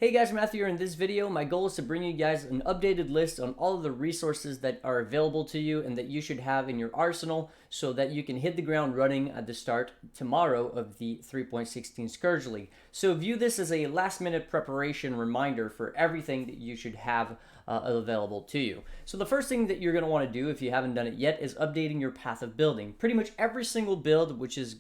Hey guys, Matthew here. In this video, my goal is to bring you guys an updated list on all of the resources that are available to you and that you should have in your arsenal so that you can hit the ground running at the start tomorrow of the 3.16 Scourge League. So view this as a last minute preparation reminder for everything that you should have available to you. So the first thing that you're going to want to do if you haven't done it yet is updating your path of building. Pretty much every single build which is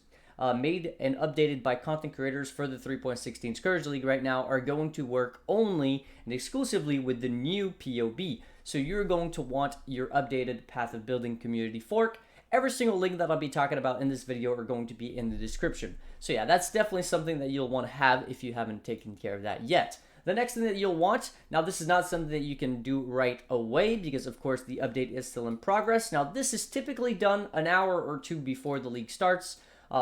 made and updated by content creators for the 3.16 Scourge League right now are going to work only and exclusively with the new POB. So you're going to want your updated Path of Building community fork. Every single link that I'll be talking about in this video are going to be in the description. So yeah, that's definitely something that you'll want to have if you haven't taken care of that yet. The next thing that you'll want, now this is not something that you can do right away because of course the update is still in progress. Now this is typically done an hour or two before the league starts.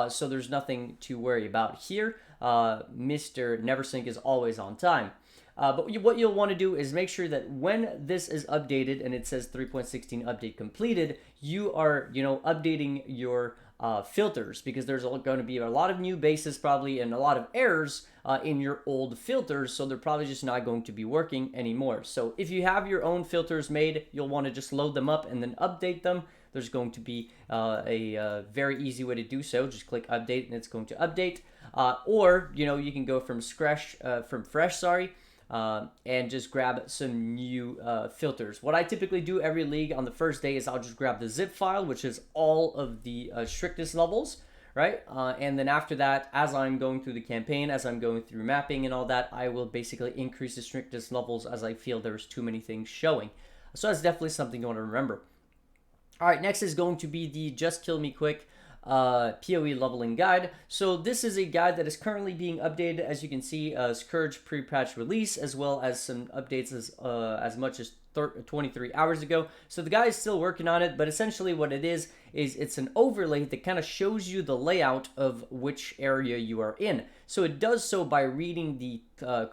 So there's nothing to worry about here. Mr. Neversink is always on time. But what you'll want to do is make sure that when this is updated and it says 3.16 update completed, you are, updating your filters because there's going to be a lot of new bases probably and a lot of errors in your old filters, so they're probably just not going to be working anymore. So if you have your own filters made, you'll want to just load them up and then update them. There's going to be a very easy way to do so. Just click update and it's going to update. Or you can go from fresh, and just grab some new filters. What I typically do every league on the first day is I'll just grab the zip file, which is all of the strictness levels, right? And then after that, as I'm going through the campaign, as I'm going through mapping and all that, I will basically increase the strictness levels as I feel there's too many things showing. So that's definitely something you want to remember. All right, next is going to be the Just Kill Me Quick PoE leveling guide. So this is a guide that is currently being updated, as you can see, Scourge pre-patch release, as well as some updates as much as 23 hours ago. So the guy is still working on it, but essentially what it is it's an overlay that kind of shows you the layout of which area you are in. So it does so by reading the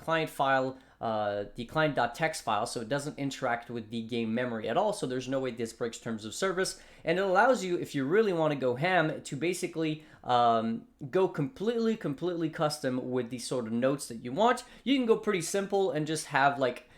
client file, the client.txt file, so it doesn't interact with the game memory at all, so there's no way this breaks terms of service, and it allows you, if you really want to go ham, to basically go completely custom with the sort of notes that you want. You can go pretty simple and just have like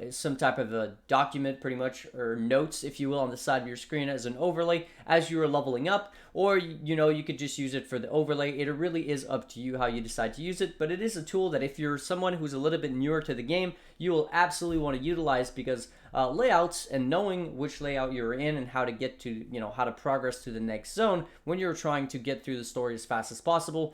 some type of a document pretty much, or notes if you will, on the side of your screen as an overlay as you are leveling up, or you could just use it for the overlay. It really is up to you how you decide to use it, but it is a tool that if you're someone who's a little bit newer to the game, you will absolutely want to utilize, because layouts and knowing which layout you're in and how to get to, how to progress to the next zone when you're trying to get through the story as fast as possible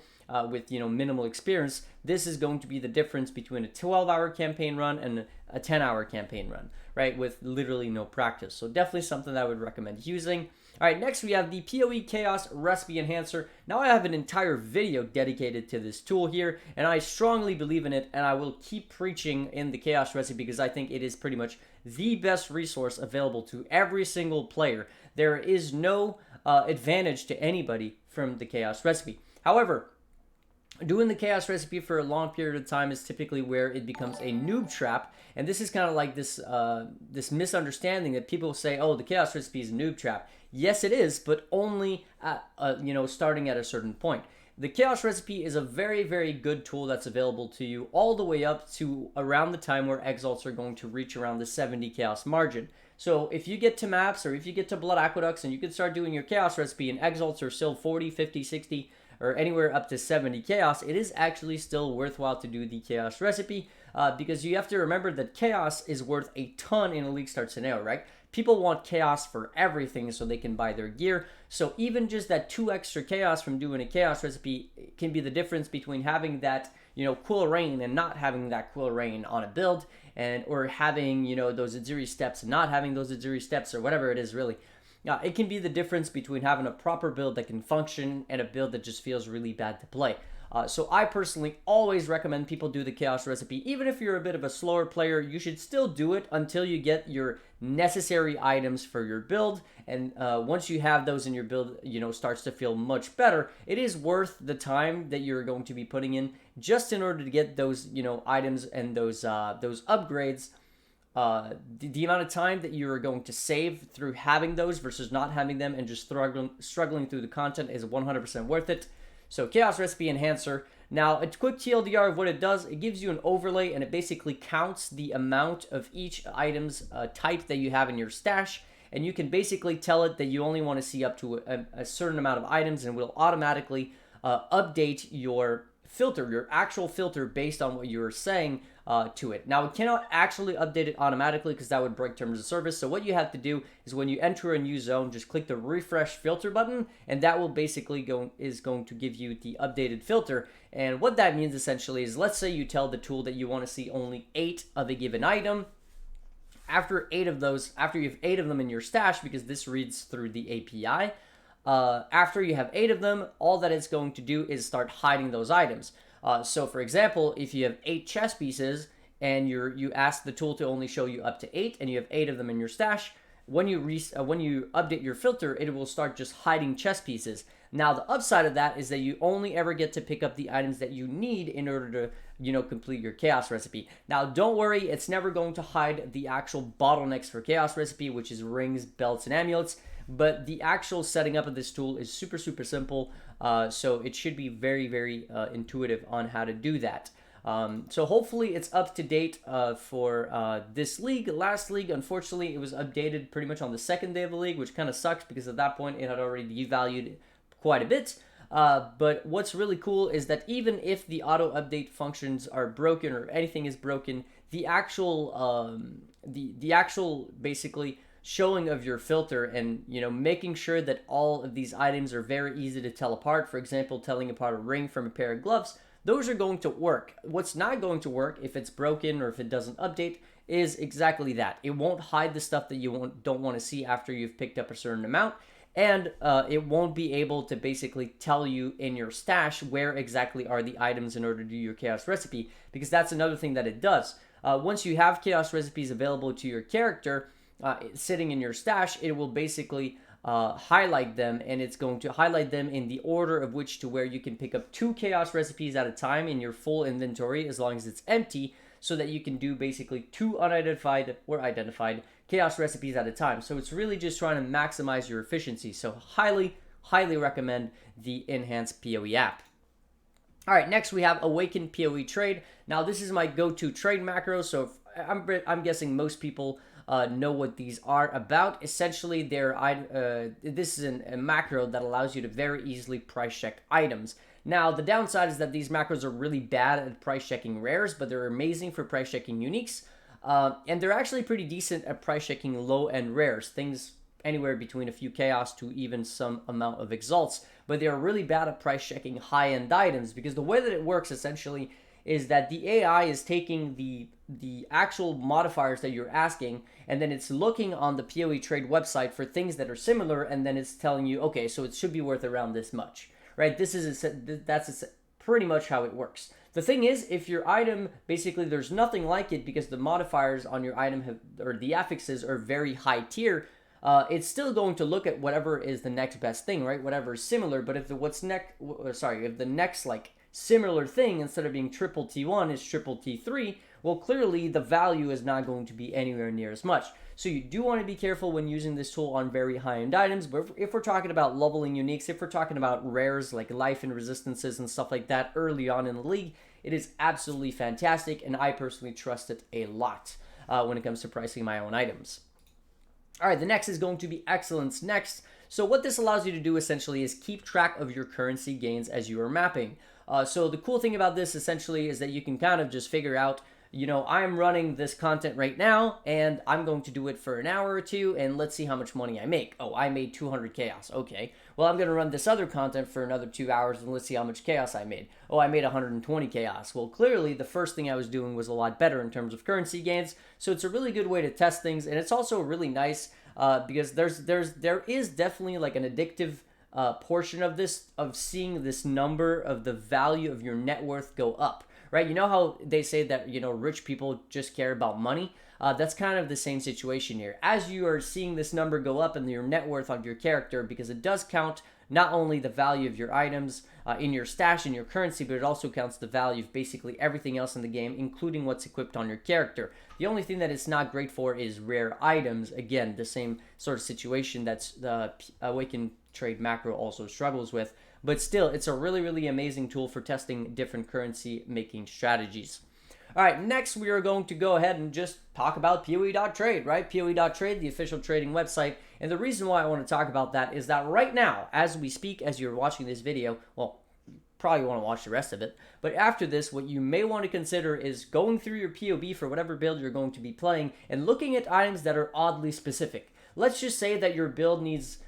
with minimal experience, this is going to be the difference between a 12-hour campaign run and a 10-hour campaign run, right, with literally no practice. So definitely something that I would recommend using. All right, next we have the PoE Chaos Recipe Enhancer. Now I have an entire video dedicated to this tool here, and I strongly believe in it, and I will keep preaching in the Chaos Recipe because I think it is pretty much the best resource available to every single player. There is no advantage to anybody from the Chaos Recipe. However, doing the Chaos Recipe for a long period of time is typically where it becomes a noob trap, and this is kind of like this this misunderstanding that people say, oh, the Chaos Recipe is a noob trap. Yes, it is, but only at, starting at a certain point. The Chaos Recipe is a very good tool that's available to you all the way up to around the time where Exalts are going to reach around the 70 Chaos margin. So if you get to maps, or if you get to Blood Aqueducts and you can start doing your Chaos Recipe and Exalts are still 40, 50, 60, or anywhere up to 70 Chaos, it is actually still worthwhile to do the Chaos Recipe because you have to remember that Chaos is worth a ton in a League Start scenario, right? People want Chaos for everything so they can buy their gear. So even just that 2 extra Chaos from doing a Chaos Recipe can be the difference between having that, cool rain and not having that cool rain on a build, or having, those Azuri steps and not having those Azuri steps, or whatever it is really. It can be the difference between having a proper build that can function and a build that just feels really bad to play. So I personally always recommend people do the Chaos Recipe. Even if you're a bit of a slower player, you should still do it until you get your necessary items for your build. And once you have those in your build, starts to feel much better, it is worth the time that you're going to be putting in just in order to get those, items and those upgrades. The amount of time that you're going to save through having those versus not having them and just struggling through the content is 100% worth it. So Chaos Recipe Enhancer, Now, a quick TLDR of what it does, it gives you an overlay and it basically counts the amount of each item's type that you have in your stash. And you can basically tell it that you only want to see up to a certain amount of items, and will automatically update your filter, your actual filter, based on what you're saying to it. Now, it cannot actually update it automatically because that would break terms of service. So what you have to do is when you enter a new zone, just click the refresh filter button, and that will basically going to give you the updated filter. And what that means essentially is, let's say you tell the tool that you want to see only 8 of a given item. After you have 8 of them in your stash, because this reads through the API, after you have 8 of them, all that it's going to do is start hiding those items. So for example, if you have 8 chess pieces and you ask the tool to only show you up to 8, and you have 8 of them in your stash, when you update your filter, it will start just hiding chess pieces. Now, the upside of that is that you only ever get to pick up the items that you need in order to, complete your chaos recipe. Now, don't worry, it's never going to hide the actual bottlenecks for chaos recipe, which is rings, belts, and amulets. But the actual setting up of this tool is super, super simple. So it should be very, very intuitive on how to do that. So hopefully it's up to date for this league. Last league, unfortunately, it was updated pretty much on the second day of the league, which kind of sucks because at that point it had already devalued quite a bit. But what's really cool is that even if the auto update functions are broken or anything is broken, the actual the actual basically showing of your filter and making sure that all of these items are very easy to tell apart, for example, telling apart a ring from a pair of gloves, those are going to work. What's not going to work, if it's broken or if it doesn't update, is exactly that. It won't hide the stuff that you don't want to see after you've picked up a certain amount. And it won't be able to basically tell you in your stash where exactly are the items in order to do your chaos recipe, because that's another thing that it does. Once you have chaos recipes available to your character sitting in your stash, it will basically highlight them, and it's going to highlight them in the order of which to where you can pick up 2 chaos recipes at a time in your full inventory, as long as it's empty, so that you can do basically 2 unidentified or identified chaos recipes at a time. So it's really just trying to maximize your efficiency. So highly, highly recommend the enhanced PoE app. All right, next we have Awaken PoE Trade. Now this is my go-to trade macro, so I'm guessing most people know what these are about. Essentially, this is a macro that allows you to very easily price check items. Now, the downside is that these macros are really bad at price checking rares, but they're amazing for price checking uniques. And they're actually pretty decent at price checking low-end rares, things anywhere between a few chaos to even some amount of exalts. But they're really bad at price checking high-end items, because the way that it works essentially is that the AI is taking the actual modifiers that you're asking, and then it's looking on the PoE Trade website for things that are similar, and then it's telling you, okay, so it should be worth around this much, right? That's pretty much how it works. The thing is, if your item, basically there's nothing like it because the modifiers on your item or the affixes are very high tier, it's still going to look at whatever is the next best thing, right? Whatever is similar. But if the next like similar thing, instead of being triple T1, is triple T3, well, clearly the value is not going to be anywhere near as much. So you do want to be careful when using this tool on very high-end items. But if we're talking about leveling uniques, if we're talking about rares like life and resistances and stuff like that early on in the league, it is absolutely fantastic, and I personally trust it a lot when it comes to pricing my own items. All right, the next is going to be Exilence next. So what this allows you to do essentially is keep track of your currency gains as you are mapping. So the cool thing about this essentially is that you can kind of just figure out, I'm running this content right now, and I'm going to do it for an hour or two, and let's see how much money I make. Oh, I made 200 chaos. Okay. Well, I'm going to run this other content for another 2 hours, and let's see how much chaos I made. Oh, I made 120 chaos. Well, clearly, the first thing I was doing was a lot better in terms of currency gains, so it's a really good way to test things, and it's also really nice because there is definitely like an addictive portion of this, of seeing this number of the value of your net worth go up. Right? You know how they say that, rich people just care about money? That's kind of the same situation here. As you are seeing this number go up in your net worth of your character, because it does count not only the value of your items in your stash and your currency, but it also counts the value of basically everything else in the game, including what's equipped on your character. The only thing that it's not great for is rare items. Again, the same sort of situation that's the Awaken Trade macro also struggles with. but still, it's a really, really amazing tool for testing different currency making strategies. All right, next we are going to go ahead and just talk about PoE.trade, right? PoE.trade, the official trading website. And the reason why I want to talk about that is that right now, as we speak, as you're watching this video, well, probably want to watch the rest of it, but after this, what you may want to consider is going through your POB for whatever build you're going to be playing and looking at items that are oddly specific. Let's just say that your build needs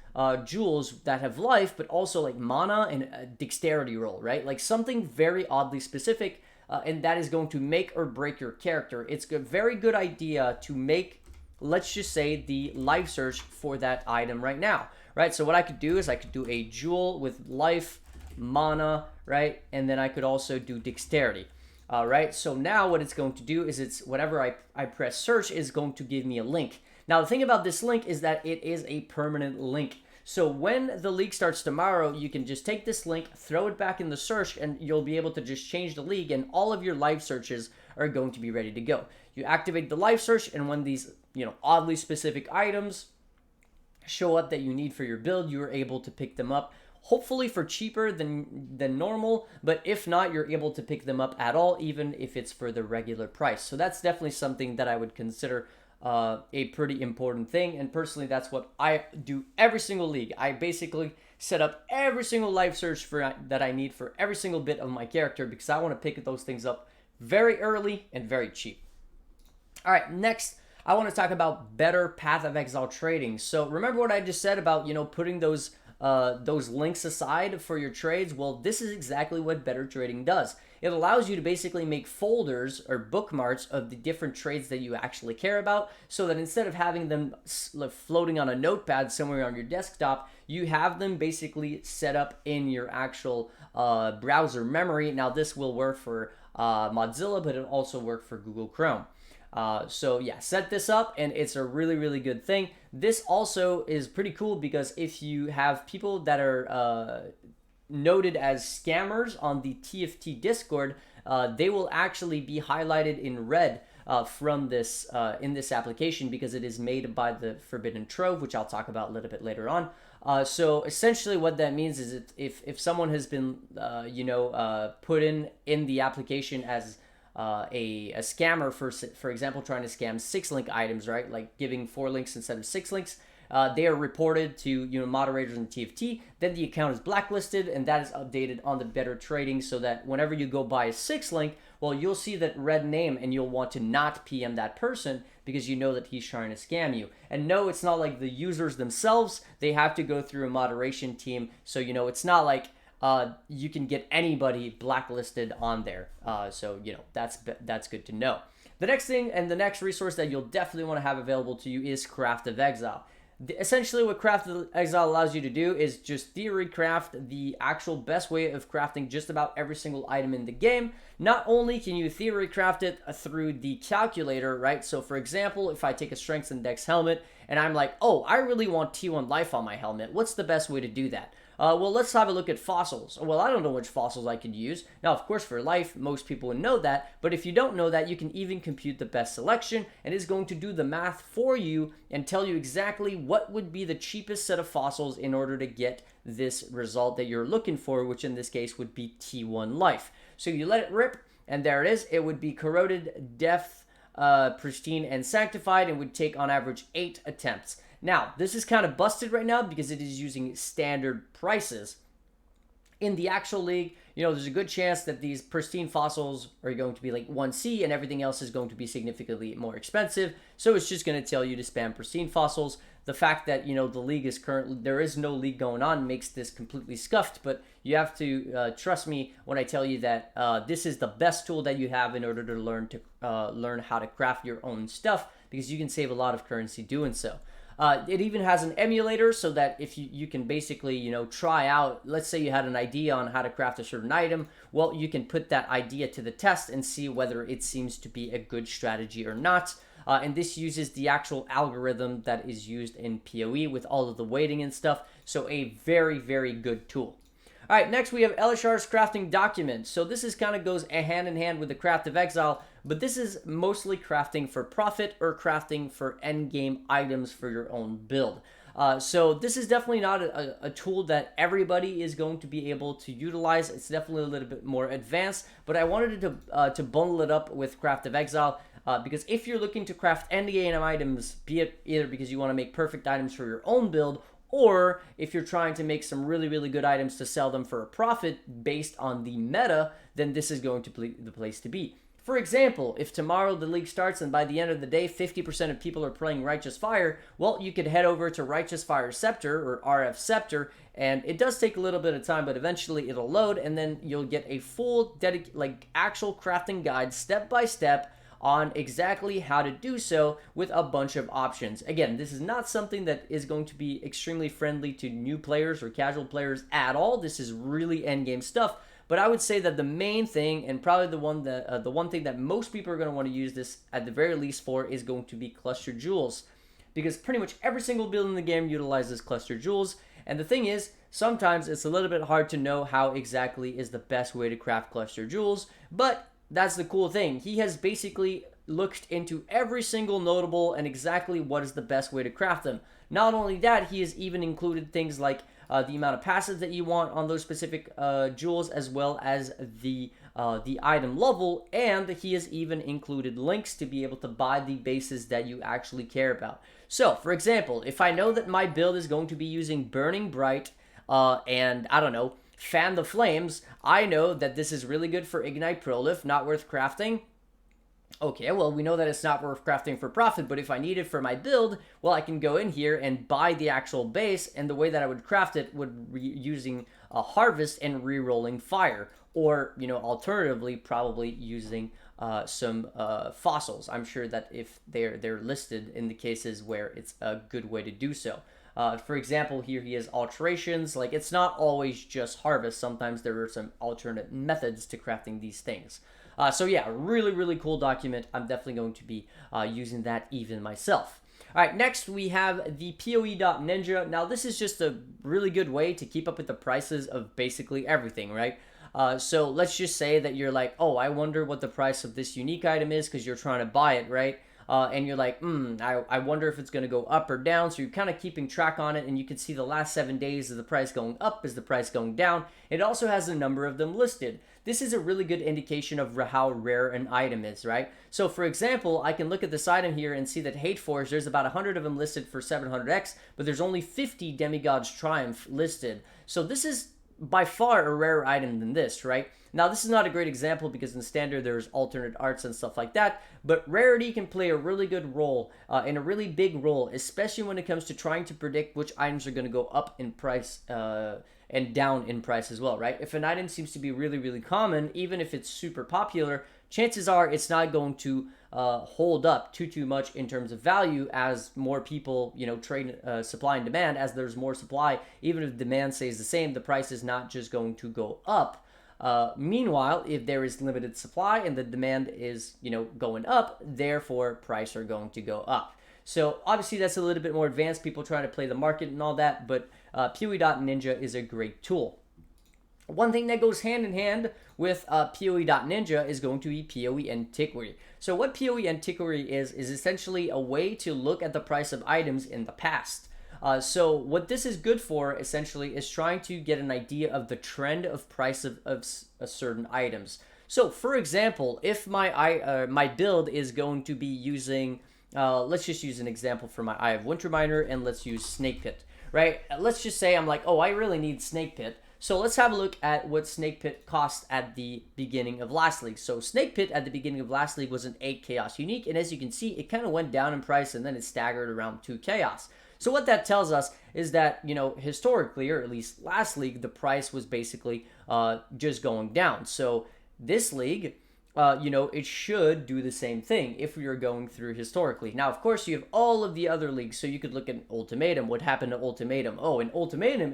jewels that have life, but also like mana and a dexterity roll, right? Like something very oddly specific, and that is going to make or break your character. It's a very good idea to make, let's just say, the life search for that item right now, right? So what I could do is I could do a jewel with life, mana, right? And then I could also do dexterity. Right? So now what it's going to do is it's whenever I press search is going to give me a link. Now the thing about this link is that it is a permanent link. So when the league starts tomorrow, you can just take this link, throw it back in the search, and you'll be able to just change the league, and all of your life searches are going to be ready to go. You activate the life search, and when these, oddly specific items show up that you need for your build, you are able to pick them up. Hopefully for cheaper than normal, but if not, you're able to pick them up at all, even if it's for the regular price. So that's definitely something that I would consider a pretty important thing, and personally that's what I do every single league. I basically set up every single life search that I need for every single bit of my character because I want to pick those things up very early and very cheap. All right, next I want to talk about better Path of Exile trading. So remember what I just said about putting those links aside for your trades? Well, this is exactly what better trading does. It allows you to basically make folders or bookmarks of the different trades that you actually care about, so that instead of having them floating on a notepad somewhere on your desktop, you have them basically set up in your actual browser memory. Now this will work for Mozilla, but it'll also work for Google Chrome. So yeah, set this up and it's a really, really good thing. This also is pretty cool because if you have people that are noted as scammers on the TFT Discord, they will actually be highlighted in red from this in this application because it is made by the Forbidden Trove, which I'll talk about a little bit later on. So essentially what that means is if someone has been put in the application as a scammer for example trying to scam 6 link items, right, like giving 4 links instead of 6 links, they are reported to moderators in TFT. Then the account is blacklisted, and that is updated on the better trading so that whenever you go buy a 6 link, well, you'll see that red name and you'll want to not PM that person because you know that he's trying to scam you. And no, it's not like the users themselves. They have to go through a moderation team, so it's not like you can get anybody blacklisted on there. So that's good to know. The next thing and the next resource that you'll definitely want to have available to you is Path of Exile. Essentially what Path of Exile allows you to do is just theory craft the actual best way of crafting just about every single item in the game. Not only can you theory craft it through the calculator, right? So for example, if I take a Strengths Index helmet and I'm like, oh, I really want T1 life on my helmet, what's the best way to do that? Well, let's have a look at fossils. Well, I don't know which fossils I could use. Now, of course, for life, most people would know that. But if you don't know that, you can even compute the best selection, and it's going to do the math for you and tell you exactly what would be the cheapest set of fossils in order to get this result that you're looking for, which in this case would be T1 life. So you let it rip, and there it is. It would be corroded, death, pristine, and sanctified, and would take on average 8 attempts. Now, this is kind of busted right now because it is using standard prices. In the actual league, there's a good chance that these pristine fossils are going to be like 1C and everything else is going to be significantly more expensive. So it's just going to tell you to spam pristine fossils. The fact that, the league is there is no league going on makes this completely scuffed, but you have to trust me when I tell you that this is the best tool that you have in order to learn how to craft your own stuff, because you can save a lot of currency doing so. It even has an emulator so that if you can basically, try out, let's say you had an idea on how to craft a certain item, well, you can put that idea to the test and see whether it seems to be a good strategy or not. And this uses the actual algorithm that is used in PoE with all of the weighting and stuff. So a very, very good tool. All right, next we have ELESSHAR'S crafting document. So this is kind of goes hand in hand with the Path of Exile, but this is mostly crafting for profit or crafting for endgame items for your own build. So this is definitely not a tool that everybody is going to be able to utilize. It's definitely a little bit more advanced, but I wanted to bundle it up with Path of Exile. Because if you're looking to craft endgame items, be it either because you want to make perfect items for your own build, or if you're trying to make some really, really good items to sell them for a profit based on the meta, then this is going to be the place to be. For example, if tomorrow the league starts and by the end of the day 50% of people are playing Righteous Fire, well, you could head over to Righteous Fire Scepter or RF Scepter, and it does take a little bit of time, but eventually it'll load, and then you'll get a full actual crafting guide step by step on exactly how to do so with a bunch of options. Again, this is not something that is going to be extremely friendly to new players or casual players at all. This is really endgame stuff. But I would say that the main thing, and probably the one thing that most people are going to want to use this at the very least for, is going to be cluster jewels, because pretty much every single build in the game utilizes cluster jewels. And the thing is, sometimes it's a little bit hard to know how exactly is the best way to craft cluster jewels, but that's the cool thing. He has basically looked into every single notable and exactly what is the best way to craft them. Not only that, he has even included things like the amount of passives that you want on those specific jewels, as well as the item level, and he has even included links to be able to buy the bases that you actually care about. So, for example, if I know that my build is going to be using Burning Bright and, I don't know, Fan the Flames, I know that this is really good for Ignite Prolif, not worth crafting. Okay, well, we know that it's not worth crafting for profit, but if I need it for my build, well, I can go in here and buy the actual base, and the way that I would craft it would be using a Harvest and re-rolling Fire, or, you know, alternatively, probably using some fossils. I'm sure that if they're listed in the cases where it's a good way to do so. For example, here he has alterations. Like, it's not always just harvest. Sometimes there are some alternate methods to crafting these things. So yeah, really, really cool document. I'm definitely going to be using that even myself. All right, next we have the POE.Ninja. Now, this is just a really good way to keep up with the prices of basically everything, right? So let's just say that you're like, oh, I wonder what the price of this unique item is because you're trying to buy it, right? And you're like, I wonder if it's going to go up or down. So you're kind of keeping track on it, and you can see the last 7 days is the price going up, is the price going down. It also has a number of them listed. This is a really good indication of how rare an item is, right? So for example, I can look at this item here and see that Hate Forge, there's about 100 of them listed for 700x, but there's only 50 Demigod's Triumph listed. So this is by far a rarer item than this, right? Now, this is not a great example because in Standard there's alternate arts and stuff like that, but rarity can play a really good role and a really big role, especially when it comes to trying to predict which items are going to go up in price and down in price as well, right? If an item seems to be really, really common, even if it's super popular, chances are it's not going to hold up too much in terms of value as more people, you know, trade supply and demand. As there's more supply, even if demand stays the same, the price is not just going to go up. Meanwhile, if there is limited supply and the demand is, you know, going up, therefore price are going to go up. So obviously that's a little bit more advanced, people trying to play the market and all that, but POE.Ninja is a great tool. One thing that goes hand in hand with POE.Ninja is going to be POE Antiquary. So what POE Antiquary is essentially a way to look at the price of items in the past. So what this is good for, essentially, is trying to get an idea of the trend of price of certain items. So, for example, if my build is going to be using, let's just use an example for my Eye of Winter Miner, and let's use Snake Pit, right? Let's just say I'm like, oh, I really need Snake Pit. So let's have a look at what Snake Pit cost at the beginning of last league. So Snake Pit at the beginning of last league was an 8 Chaos Unique, and as you can see, it kind of went down in price, and then it staggered around 2 Chaos. So what that tells us is that, you know, historically, or at least last league, the price was basically just going down. So this league, you know, it should do the same thing if we are going through historically. Now, of course, you have all of the other leagues, so you could look at Ultimatum. What happened to Ultimatum? Oh, in Ultimatum,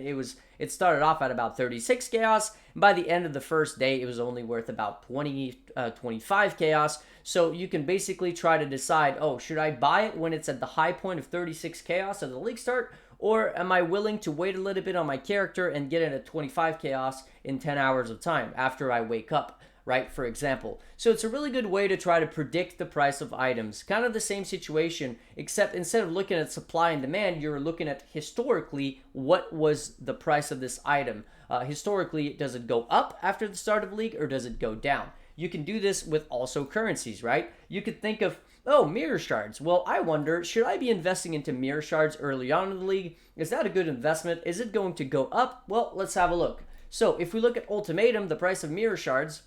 it started off at about 36 Chaos, and by the end of the first day, it was only worth about 25 Chaos. So you can basically try to decide, oh, should I buy it when it's at the high point of 36 Chaos at the league start, or am I willing to wait a little bit on my character and get it at 25 Chaos in 10 hours of time after I wake up? right? For example. So it's a really good way to try to predict the price of items. Kind of the same situation, except instead of looking at supply and demand, you're looking at historically what was the price of this item. Historically, does it go up after the start of the league or does it go down? You can do this with also currencies, right? You could think of, oh, mirror shards. Well, I wonder, should I be investing into mirror shards early on in the league? Is that a good investment? Is it going to go up? Well, let's have a look. So if we look at Ultimatum, the price of mirror shards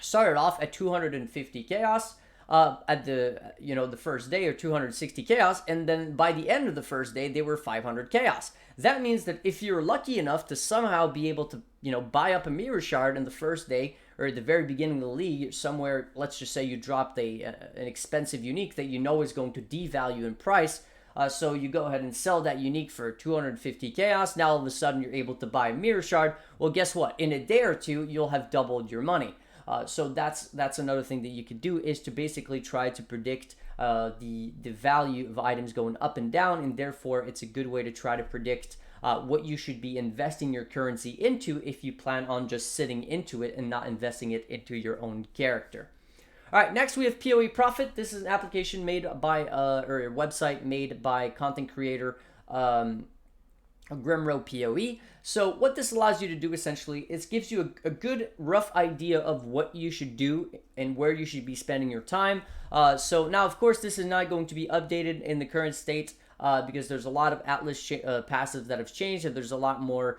started off at 250 chaos at the first day, or 260 chaos, and then by the end of the first day they were 500 chaos. That means that if you're lucky enough to somehow be able to buy up a mirror shard in the first day or at the very beginning of the league, somewhere, let's just say you dropped an expensive unique that you know is going to devalue in price, so you go ahead and sell that unique for 250 chaos. Now all of a sudden you're able to buy a mirror shard. Well, guess what? In a day or two you'll have doubled your money. So that's another thing that you could do, is to basically try to predict the value of items going up and down, and therefore it's a good way to try to predict what you should be investing your currency into if you plan on just sitting into it and not investing it into your own character. All right, next we have PoE Profit. This is an application made by, or a website made by content creator Grimro PoE. So what this allows you to do essentially is gives you a good rough idea of what you should do and where you should be spending your time. So now, of course, this is not going to be updated in the current state because there's a lot of Atlas passives that have changed, and there's a lot more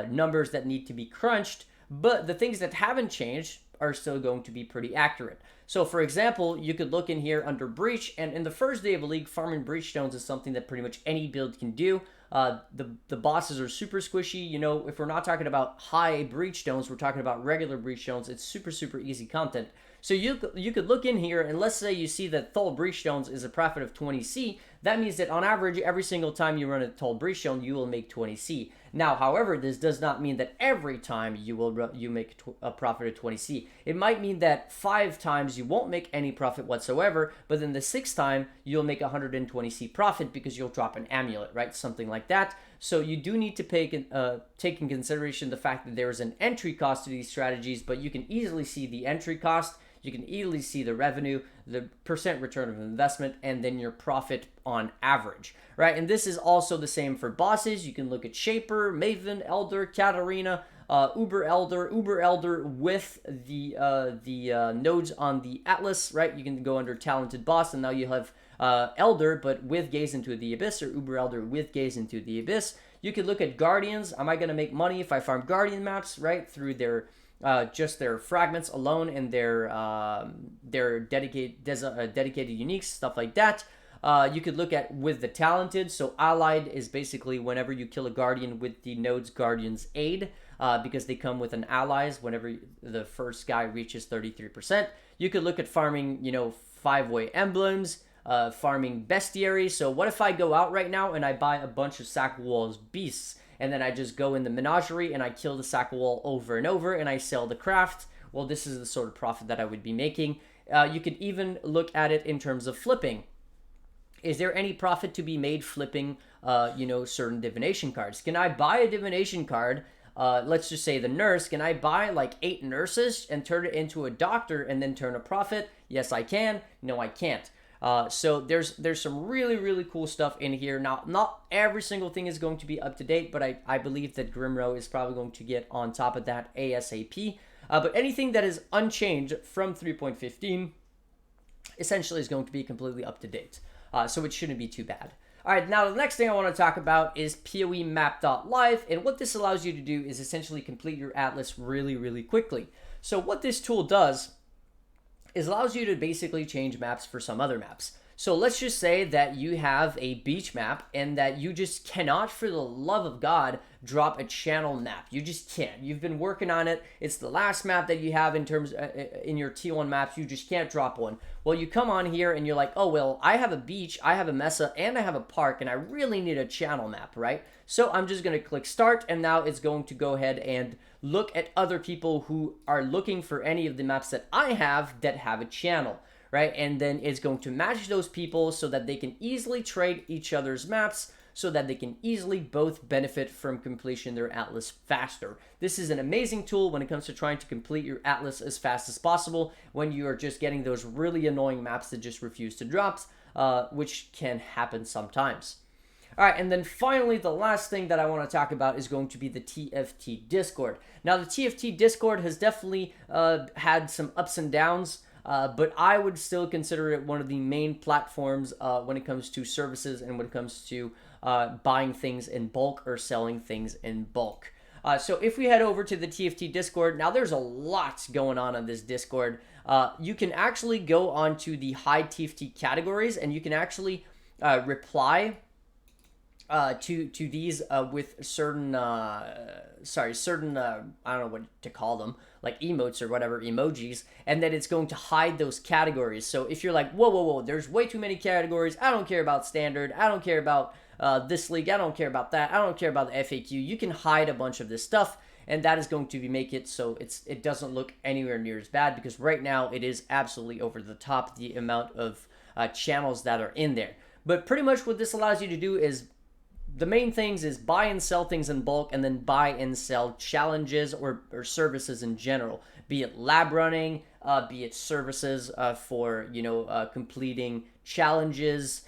numbers that need to be crunched. But the things that haven't changed are still going to be pretty accurate. So for example, you could look in here under Breach, and in the first day of a league, farming Breach Stones is something that pretty much any build can do. The bosses are super squishy. If we're not talking about high Breach Stones, we're talking about regular Breach Stones. It's super easy content. So you could look in here, and let's say you see that Thull Breach Stones is a profit of 20C. That means that on average, every single time you run a Thull Breach Stone, you will make 20C. Now, however, this does not mean that every time you make a profit of 20C. It might mean that 5 times you won't make any profit whatsoever, but then the 6th time you'll make 120C profit because you'll drop an amulet, right? Something like that. So you do need to take in consideration the fact that there is an entry cost to these strategies, but you can easily see the entry cost. You can easily see the revenue, the percent return of investment, and then your profit on average, right? And this is also the same for bosses. You can look at Shaper, Maven, Elder, Katarina, Uber Elder with the nodes on the Atlas, right? You can go under Talented Boss, and now you have Elder, but with Gaze into the Abyss, or Uber Elder with Gaze into the Abyss. You could look at Guardians. Am I going to make money if I farm Guardian maps, right? Through their just their fragments alone and their dedicated uniques, stuff like that. You could look at with the Talented. So Allied is basically whenever you kill a Guardian with the node's Guardian's Aid, because they come with an allies whenever the first guy reaches 33%. You could look at farming, 5-way emblems, farming Bestiary. So what if I go out right now and I buy a bunch of Sackawall's beasts, and then I just go in the menagerie and I kill the Sackawall over and over and I sell the craft? Well, this is the sort of profit that I would be making. You could even look at it in terms of flipping. Is there any profit to be made flipping, certain divination cards? Can I buy a divination card? Let's just say the nurse. Can I buy like 8 nurses and turn it into a doctor and then turn a profit? Yes, I can. No, I can't. So there's some really cool stuff in here. Now, not every single thing is going to be up to date, but I believe that Grimro is probably going to get on top of that ASAP. But anything that is unchanged from 3.15 essentially is going to be completely up to date. So it shouldn't be too bad. All right, now the next thing I want to talk about is POEMAP.live, and what this allows you to do is essentially complete your atlas really quickly. So what this tool does is allows you to basically change maps for some other maps. So let's just say that you have a beach map and that you just cannot, for the love of God, drop a channel map. You just can't. You've been working on it. It's the last map that you have in terms in your T1 maps. You just can't drop one. Well, you come on here and you're like, oh, well, I have a beach, I have a mesa, and I have a park, and I really need a channel map, right? So I'm just going to click start, and now it's going to go ahead and look at other people who are looking for any of the maps that I have that have a channel, right? And then it's going to match those people so that they can easily trade each other's maps. so that they can easily both benefit from completion their atlas faster. This is an amazing tool when it comes to trying to complete your atlas as fast as possible when you are just getting those really annoying maps that just refuse to drop, which can happen sometimes. All right, and then finally, the last thing that I want to talk about is going to be the TFT Discord. Now, the TFT Discord has definitely had some ups and downs, but I would still consider it one of the main platforms when it comes to services and when it comes to buying things in bulk or selling things in bulk. So if we head over to the TFT Discord, now there's a lot going on this Discord. You can actually go onto the hide TFT categories, and you can actually reply to these with certain I don't know what to call them, like emotes or whatever, emojis, and then it's going to hide those categories. So if you're like, whoa, there's way too many categories, I don't care about standard, I don't care about this league, I don't care about that, I don't care about the FAQ, you can hide a bunch of this stuff, and that is going to make it so it doesn't look anywhere near as bad, because right now it is absolutely over the top, the amount of channels that are in there. But pretty much what this allows you to do is, the main things is buy and sell things in bulk, and then buy and sell challenges or services in general, be it lab running, be it services for, completing challenges,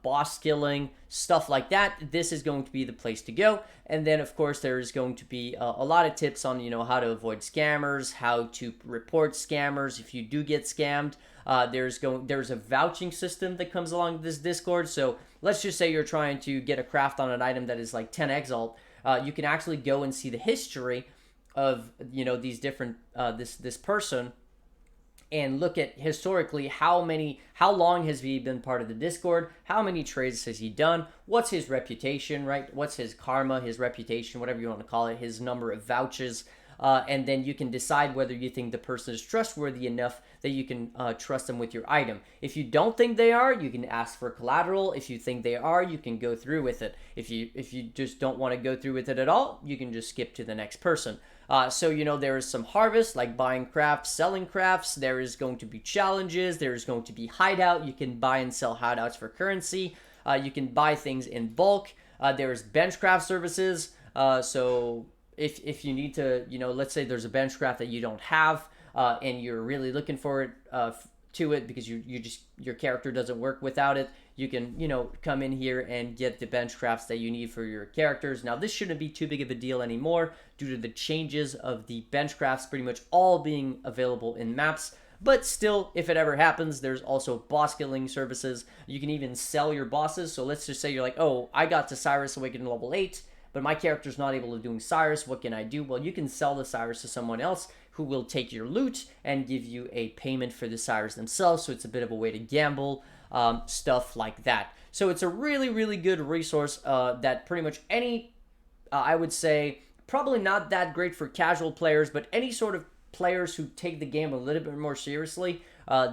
boss killing, stuff like that. This is going to be the place to go. And then, of course, there is going to be a lot of tips on, how to avoid scammers, how to report scammers if you do get scammed. There's a vouching system that comes along with this Discord. So let's just say you're trying to get a craft on an item that is like 10 exalt. You can actually go and see the history of, these different, this person, and look at historically how long has he been part of the Discord, how many trades has he done, what's his reputation, right? What's his karma, his reputation, whatever you want to call it, his number of vouches. And then you can decide whether you think the person is trustworthy enough that you can trust them with your item. If you don't think they are, you can ask for collateral. If you think they are, you can go through with it. If you just don't want to go through with it at all, you can just skip to the next person. So, there is some harvest, like buying crafts, selling crafts. There is going to be challenges. There is going to be hideout. You can buy and sell hideouts for currency. You can buy things in bulk. There is benchcraft services. So if you need to, let's say there's a benchcraft that you don't have, and you're really looking forward to it because your character doesn't work without it, you can, come in here and get the benchcrafts that you need for your characters. Now, this shouldn't be too big of a deal anymore due to the changes of the benchcrafts pretty much all being available in maps. But still, if it ever happens, there's also boss killing services. You can even sell your bosses. So let's just say you're like, oh, I got to Cyrus Awakened level 8, but my character's not able to do Cyrus. What can I do? Well, you can sell the Cyrus to someone else who will take your loot and give you a payment for the Cyrus themselves. So it's a bit of a way to gamble, stuff like that. So it's a really, really good resource that pretty much any, I would say, probably not that great for casual players, but any sort of players who take the game a little bit more seriously,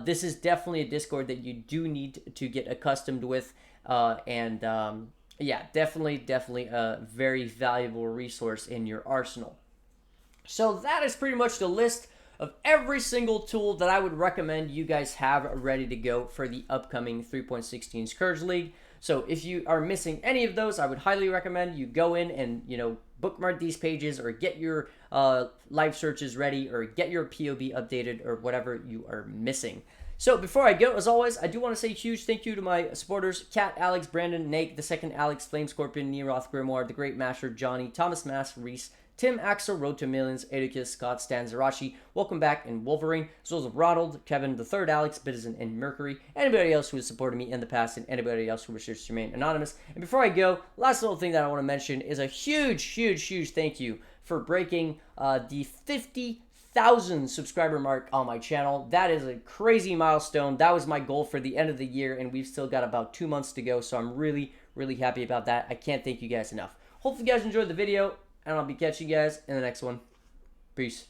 this is definitely a Discord that you do need to get accustomed with, yeah, definitely a very valuable resource in your arsenal. So that is pretty much the list of every single tool that I would recommend you guys have ready to go for the upcoming 3.16 Scourge League. So if you are missing any of those, I would highly recommend you go in and, bookmark these pages, or get your live searches ready, or get your POB updated, or whatever you are missing. So before I go, as always, I do want to say a huge thank you to my supporters: Kat, Alex, Brandon, Nate, the second Alex, Flame Scorpion, Neroth, Grimoire, The Great Master, Johnny, Thomas Mass, Reese, Tim, Axel, Road to Millions, Edicus, Scott, Stan, Zarashi, Welcome Back, and Wolverine, as well as Ronald, Kevin, the third Alex, Bitizen, and Mercury, anybody else who has supported me in the past, and anybody else who wishes to remain anonymous. And before I go, last little thing that I want to mention is a huge thank you for breaking the 50,000 subscriber mark on my channel. That is a crazy milestone. That was my goal for the end of the year, and we've still got about 2 months to go, so I'm really happy about that. I can't thank you guys enough. Hopefully you guys enjoyed the video, and I'll be catching you guys in the next one. Peace.